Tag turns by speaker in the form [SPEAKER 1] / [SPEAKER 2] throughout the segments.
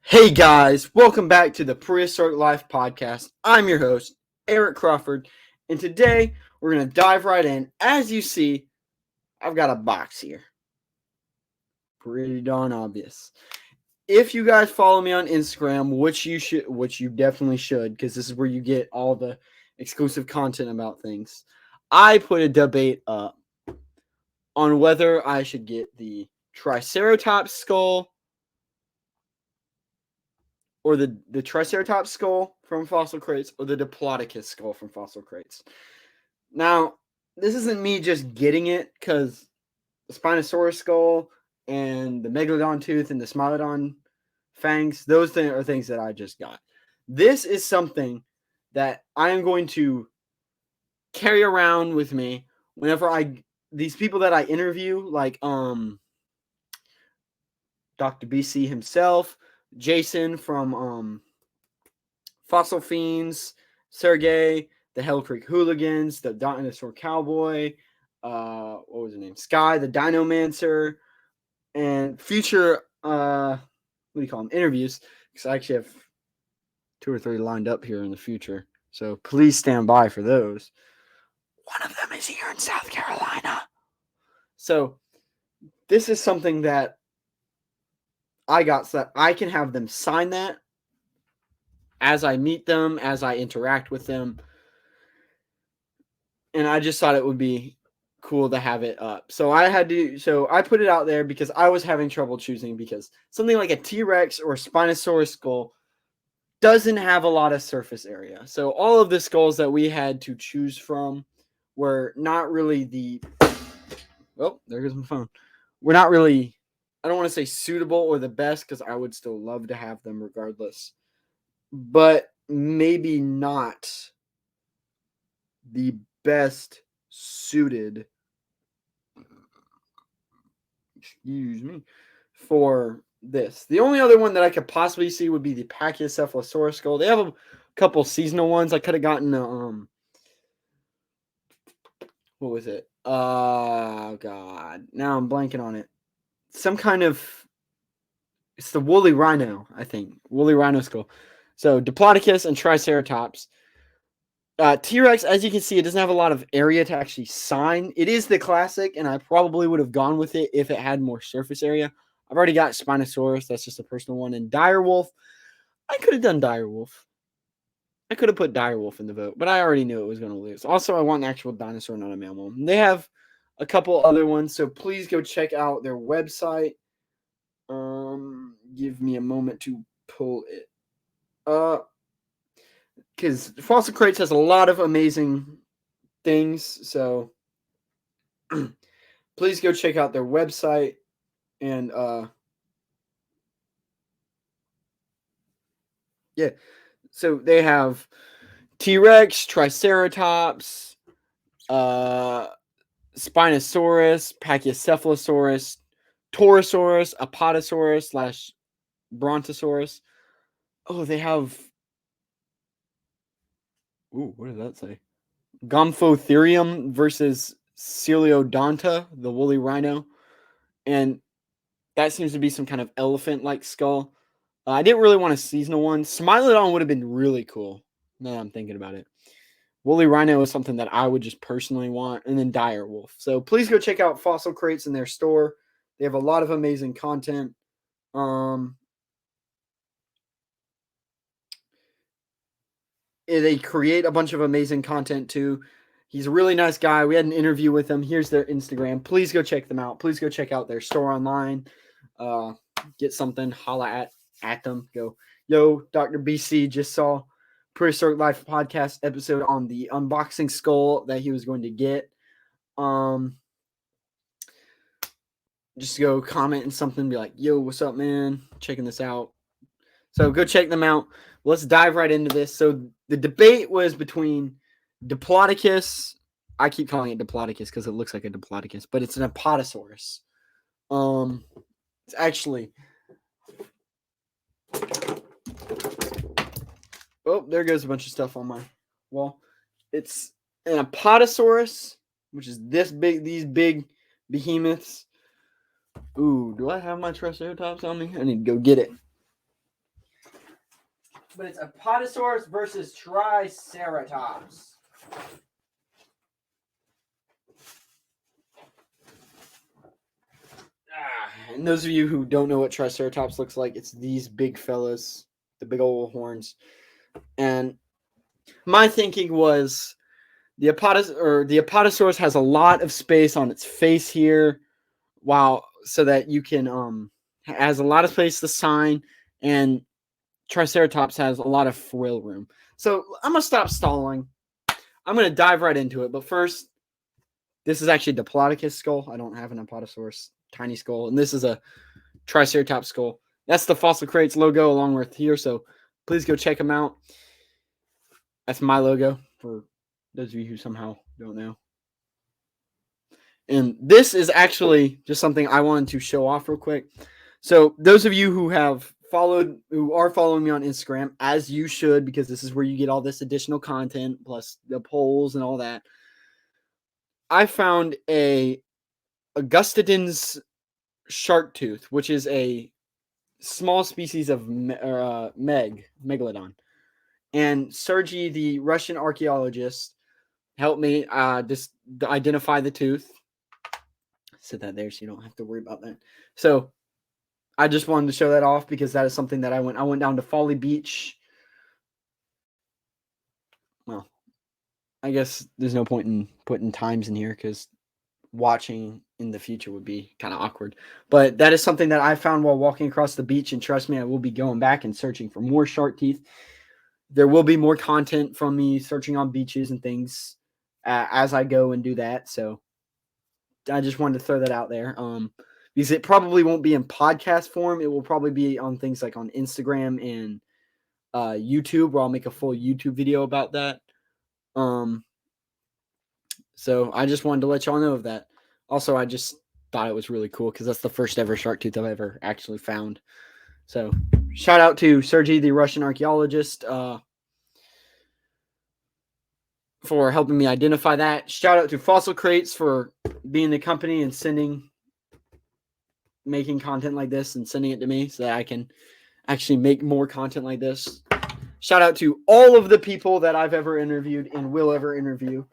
[SPEAKER 1] Hey guys, welcome back to the Prehistoric Life Podcast. I'm your host, Eric Crawford, and today we're going to dive right in. As you see, I've got a box here. Pretty darn obvious. If you guys follow me on Instagram, which you definitely should, because this is where you get all the exclusive content about things, I put a debate up on whether I should get the Triceratops skull or the Triceratops skull from Fossil Crates or the Diplodocus skull from Fossil Crates. Now, this isn't me just getting it because the Spinosaurus skull and the Megalodon tooth and the Smilodon fangs, those are things that I just got. This is something that I am going to carry around with me whenever these people that I interview, like Dr. BC himself, Jason from Fossil Fiends, Sergey, the Hell Creek Hooligans, the Dinosaur Cowboy, what was his name? Sky, the Dinomancer, and future what do you call them? Interviews. Because I actually have 2 or 3 lined up here in the future. So please stand by for those. One of them is here in South Carolina. So this is something that I got so that I can have them sign that as I meet them, as I interact with them. And I just thought it would be cool to have it up. So I put it out there because I was having trouble choosing, because something like a T-Rex or a Spinosaurus skull doesn't have a lot of surface area. So all of the skulls that we had to choose from were not really there goes my phone. We're not really, I don't want to say suitable or the best, because I would still love to have them regardless. But maybe not the best suited, for this. The only other one that I could possibly see would be the Pachycephalosaurus skull. They have a couple seasonal ones. I could have gotten what was it? Oh god, now I'm blanking on it. Some kind of, it's the woolly rhino, I think. Woolly rhino skull. So Diplodocus and Triceratops. T-Rex, as you can see, it doesn't have a lot of area to actually sign. It is the classic, and I probably would have gone with it if it had more surface area. I've already got Spinosaurus. That's just a personal one. And Direwolf, I could have done Direwolf. I could have put Direwolf in the vote, but I already knew it was going to lose. Also, I want an actual dinosaur, not a mammal. They have a couple other ones, so please go check out their website. Give me a moment to pull it up, because Fossil Crates has a lot of amazing things. So please go check out their website. And yeah, so they have T-Rex, Triceratops, Spinosaurus, Pachycephalosaurus, Torosaurus, Apatosaurus / Brontosaurus. Oh, they have, what does that say? Gomphotherium versus Celiodonta, the woolly rhino. And that seems to be some kind of elephant-like skull. I didn't really want a seasonal one. Smilodon would have been really cool, now that I'm thinking about it. Woolly rhino is something that I would just personally want. And then Direwolf. So please go check out Fossil Crates in their store. They have a lot of amazing content. They create a bunch of amazing content too. He's a really nice guy. We had an interview with him. Here's their Instagram. Please go check them out. Please go check out their store online. Get something. Holla at them. Go, yo, Dr. BC just saw Prehistoric Life podcast episode on the unboxing skull that he was going to get. Just go comment and something. Be like, yo, what's up, man? Checking this out. So go check them out. Let's dive right into this. So the debate was between Diplodocus. I keep calling it Diplodocus because it looks like a Diplodocus, but it's an Apatosaurus. It's actually, oh, there goes a bunch of stuff on my wall. It's an Apatosaurus, which is this big, these big behemoths. Ooh, do I have my Triceratops on me? I need to go get it. but it's Apatosaurus versus Triceratops. And those of you who don't know what Triceratops looks like, it's these big fellas, the big old horns. And my thinking was the Apatosaurus has a lot of space on its face here, so that you can has a lot of space to sign, and Triceratops has a lot of frill room. So I'm gonna stop stalling. I'm gonna dive right into it. But first, this is actually Diplodocus skull. I don't have an Apatosaurus tiny skull, and this is a Triceratops skull. That's the Fossil Crates logo along with here. So please go check them out. That's my logo for those of you who somehow don't know. And this is actually just something I wanted to show off real quick. So those of you who are following me on Instagram, as you should, because this is where you get all this additional content plus the polls and all that. I found a Augustidens shark tooth, which is a small species of megalodon. And Sergey, the Russian archaeologist, helped me just identify the tooth. Set that there so you don't have to worry about that. So I just wanted to show that off because that is something that I went down to Folly Beach. Well, I guess there's no point in putting times in here because watching in the future would be kind of awkward. But that is something that I found while walking across the beach, and trust me, I will be going back and searching for more shark teeth. There will be more content from me searching on beaches and things as I go and do that. So I just wanted to throw that out there. Because it probably won't be in podcast form. It will probably be on things like on Instagram and YouTube, where I'll make a full YouTube video about that. So I just wanted to let y'all know of that. Also, I just thought it was really cool because that's the first ever shark tooth I've ever actually found. So shout out to Sergey, the Russian archaeologist, for helping me identify that. Shout out to Fossil Crates for being the company and making content like this and sending it to me so that I can actually make more content like this. Shout out to all of the people that I've ever interviewed and will ever interview,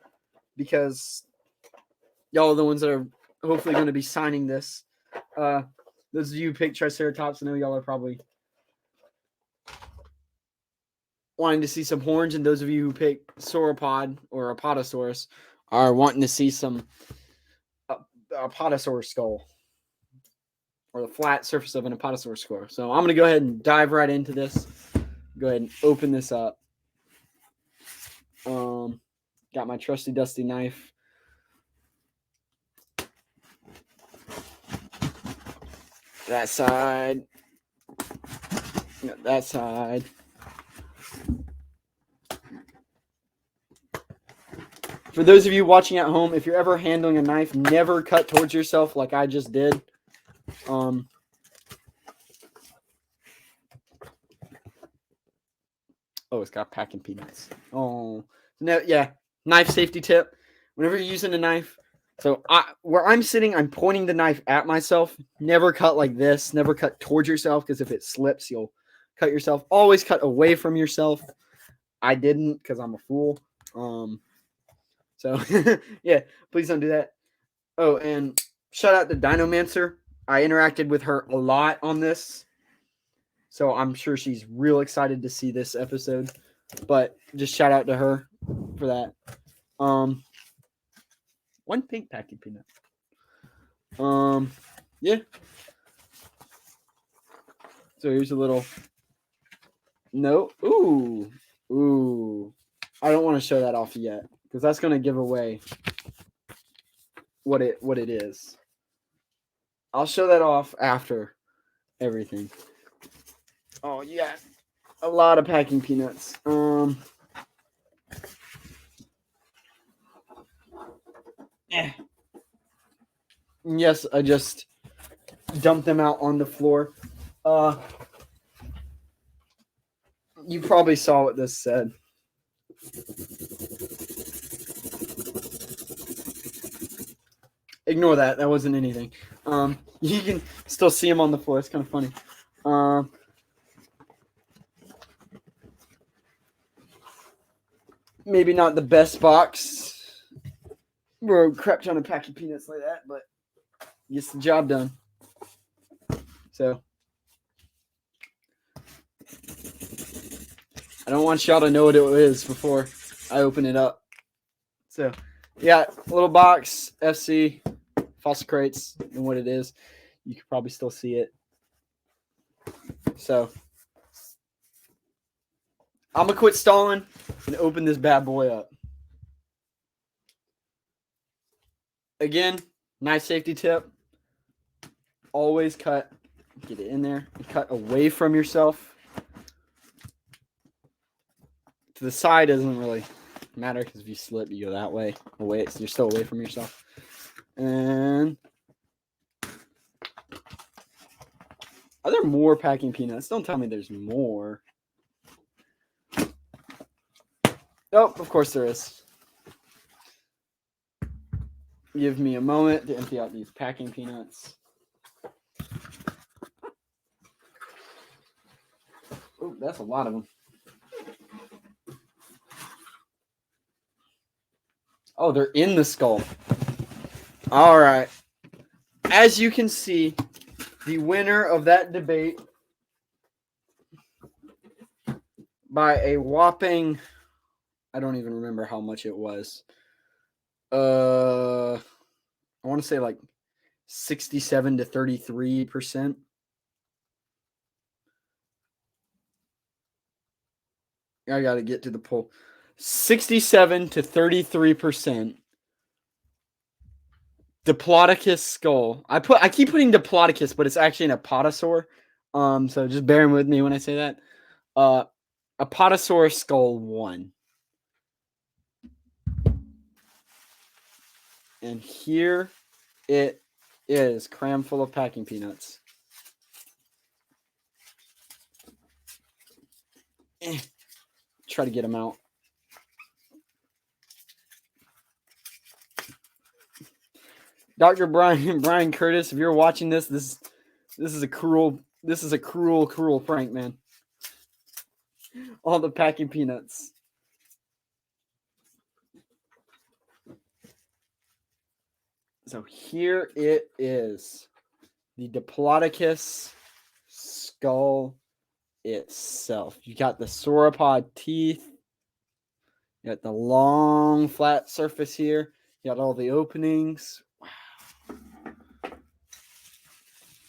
[SPEAKER 1] because y'all are the ones that are hopefully going to be signing this. Those of you who picked Triceratops, I know y'all are probably wanting to see some horns, and those of you who picked Sauropod or Apatosaurus are wanting to see some Apatosaurus skull, or the flat surface of an Apatosaurus skull. So I'm going to go ahead and dive right into this. Go ahead and open this up. Got my trusty dusty knife. That side. That side. For those of you watching at home, if you're ever handling a knife, never cut towards yourself like I just did. Oh, it's got packing peanuts. Oh, no, yeah. Knife safety tip. Whenever you're using a knife, so where I'm sitting, I'm pointing the knife at myself. Never cut like this. Never cut towards yourself, because if it slips, you'll cut yourself. Always cut away from yourself. I didn't because I'm a fool. So, yeah, please don't do that. Oh, and shout out to Dinomancer. I interacted with her a lot on this, so I'm sure she's real excited to see this episode. But just shout out to her for that. One pink packing peanut. Yeah. So here's a little note. Ooh. I don't want to show that off yet, because that's going to give away what it is. I'll show that off after everything. Oh, yeah. A lot of packing peanuts. Yes, I just dumped them out on the floor. You probably saw what this said. Ignore that. That wasn't anything. You can still see them on the floor. It's kind of funny. maybe not the best box. We're a crap ton of packing peanuts like that, but gets the job done. So I don't want y'all to know what it is before I open it up. So yeah, little box, FC, Fossil Crates, and what it is. You can probably still see it. So I'm gonna quit stalling and open this bad boy up. Again, nice safety tip. Always cut, get it in there, and cut away from yourself. To the side doesn't really matter because if you slip, you go that way, away, so you're still away from yourself. And are there more packing peanuts? Don't tell me there's more. Oh, of course there is. Give me a moment to empty out these packing peanuts. Oh, that's a lot of them. Oh, they're in the skull. All right. As you can see, the winner of that debate by a whopping, I don't even remember how much it was. I want to say like 67 to 33%. I got to get to the poll. 67 to 33%. Diplodocus skull. I keep putting Diplodocus, but it's actually an apatosaur. So just bear with me when I say that. Apatosaur skull 1. And here it is, crammed full of packing peanuts. Try to get them out. Dr. Brian Curtis, if you're watching this is a cruel prank, man. All the packing peanuts. So here it is. The Diplodocus skull itself. You got the sauropod teeth. You got the long flat surface here. You got all the openings. Wow.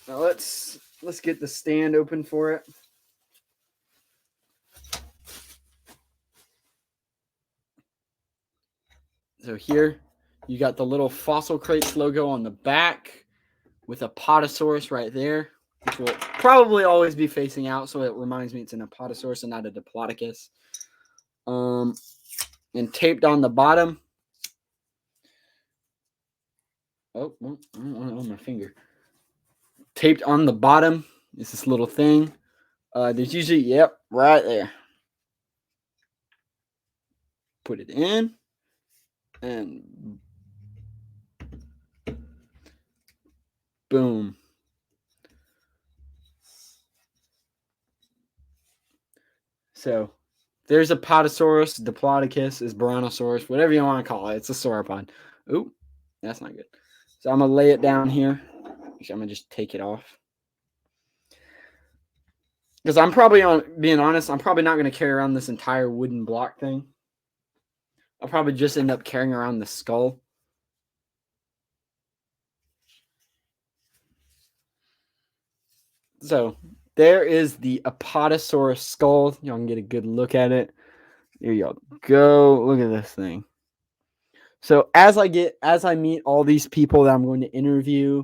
[SPEAKER 1] Now let's get the stand open for it. So here you got the little Fossil Crates logo on the back with Apatosaurus right there, which will probably always be facing out, so it reminds me it's an Apatosaurus and not a Diplodocus. And taped on the bottom. Oh, I don't want it on my finger. Taped on the bottom is this little thing. There's usually, yep, right there. Put it in. And boom. So there's Apatosaurus, Diplodocus, is Brontosaurus, whatever you want to call it. It's a sauropod. Ooh, that's not good. So I'm going to lay it down here. Actually, I'm going to just take it off. Because I'm probably, being honest, I'm probably not going to carry around this entire wooden block thing. I'll probably just end up carrying around the skull. So there is the Apatosaurus skull. Y'all can get a good look at it. There y'all go. Look at this thing. So as I meet all these people that I'm going to interview,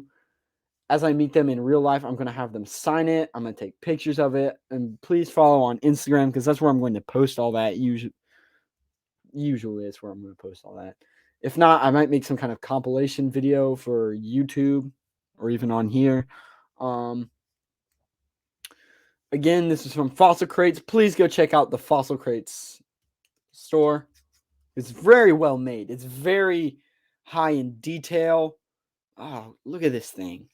[SPEAKER 1] as I meet them in real life, I'm going to have them sign it. I'm going to take pictures of it. And please follow on Instagram because that's where I'm going to post all that. Usually is where I'm going to post all that. If not, I might make some kind of compilation video for YouTube or even on here. Again, this is from Fossil Crates. Please go check out the Fossil Crates store. It's very well made. It's very high in detail. Oh, look at this thing.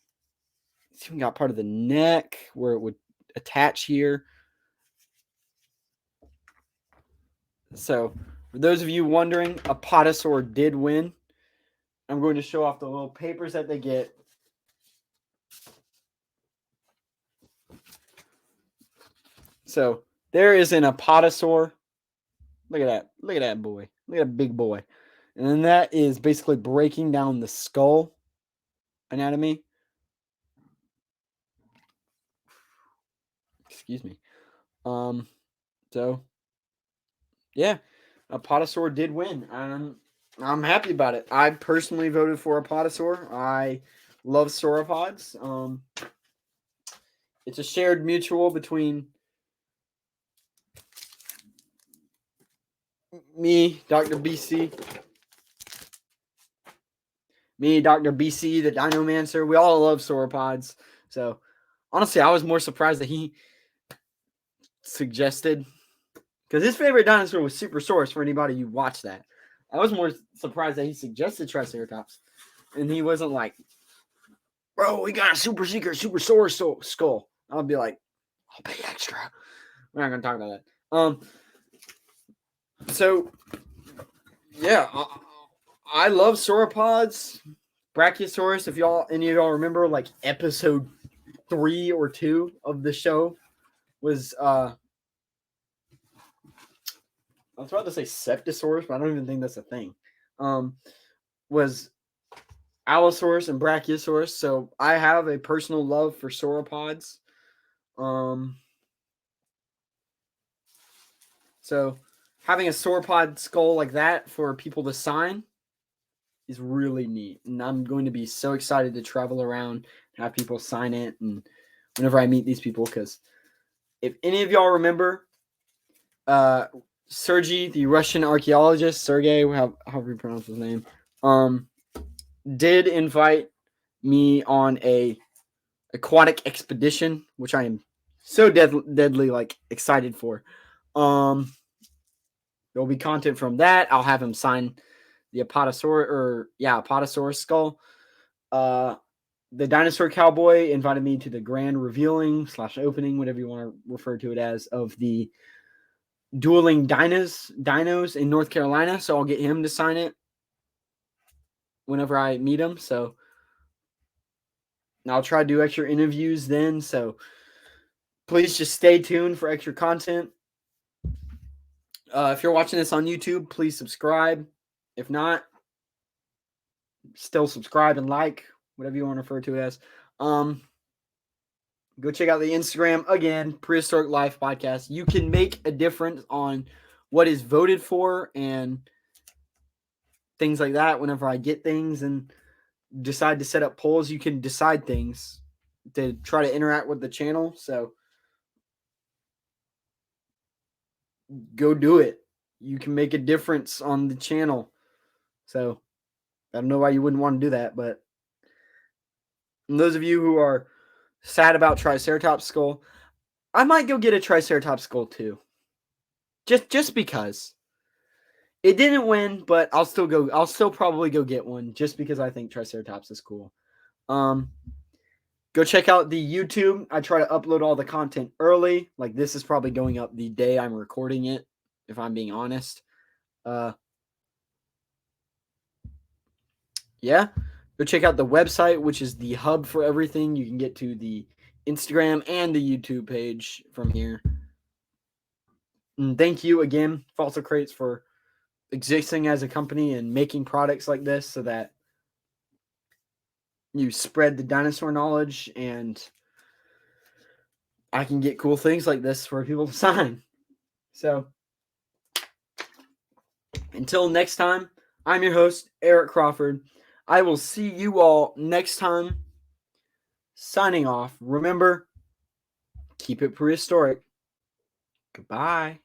[SPEAKER 1] It's even got part of the neck where it would attach here. So For those of you wondering, Apatosaur did win. I'm going to show off the little papers that they get. So there is an Apatosaur. Look at that. Look at that boy. Look at that big boy. And then that is basically breaking down the skull anatomy. Excuse me. So yeah, Apatosaur did win. I'm happy about it. I personally voted for Apatosaur. I love sauropods. It's a shared mutual between me, Dr. BC, the Dinomancer. We all love sauropods. So honestly, I was more surprised that he suggested, because his favorite dinosaur was Supersaurus. For anybody who watched that, I was more surprised that he suggested Triceratops, and he wasn't like, "Bro, we got a super secret Supersaurus skull." I'll be like, "I'll pay extra." We're not gonna talk about that. So yeah, I love sauropods. Brachiosaurus. If any of y'all remember, like episode 3 or 2 of the show was I was about to say Septosaurus, but I don't even think that's a thing. Was Allosaurus and Brachiosaurus. So I have a personal love for sauropods. So having a sauropod skull like that for people to sign is really neat. And I'm going to be so excited to travel around and have people sign it. And whenever I meet these people, because if any of y'all remember, Sergei, the Russian archaeologist, Sergei, however you pronounce his name, did invite me on a aquatic expedition, which I am so deadly like excited for. There'll be content from that. I'll have him sign the Apatosaurus skull. The Dinosaur Cowboy invited me to the grand revealing / opening, whatever you want to refer to it as, of the Dueling Dinos in North Carolina. So I'll get him to sign it whenever I meet him. So I'll try to do extra interviews then. So please just stay tuned for extra content. If you're watching this on YouTube, please subscribe. If not, still subscribe and like, whatever you want to refer to it as. Go check out the Instagram again, Prehistoric Life Podcast. You can make a difference on what is voted for and things like that. Whenever I get things and decide to set up polls, you can decide things to try to interact with the channel. So go do it. You can make a difference on the channel. So I don't know why you wouldn't want to do that, but those of you who are sad about Triceratops skull, I might go get a Triceratops skull too. Just because. It didn't win, but I'll still probably go get one just because I think Triceratops is cool. Go check out the YouTube. I try to upload all the content early. Like this is probably going up the day I'm recording it, if I'm being honest. Yeah. Go check out the website, which is the hub for everything. You can get to the Instagram and the YouTube page from here. And thank you again, Fossil Crates, for existing as a company and making products like this so that you spread the dinosaur knowledge and I can get cool things like this for people to sign. So until next time, I'm your host, Eric Crawford. I will see you all next time. Signing off. Remember, keep it prehistoric. Goodbye.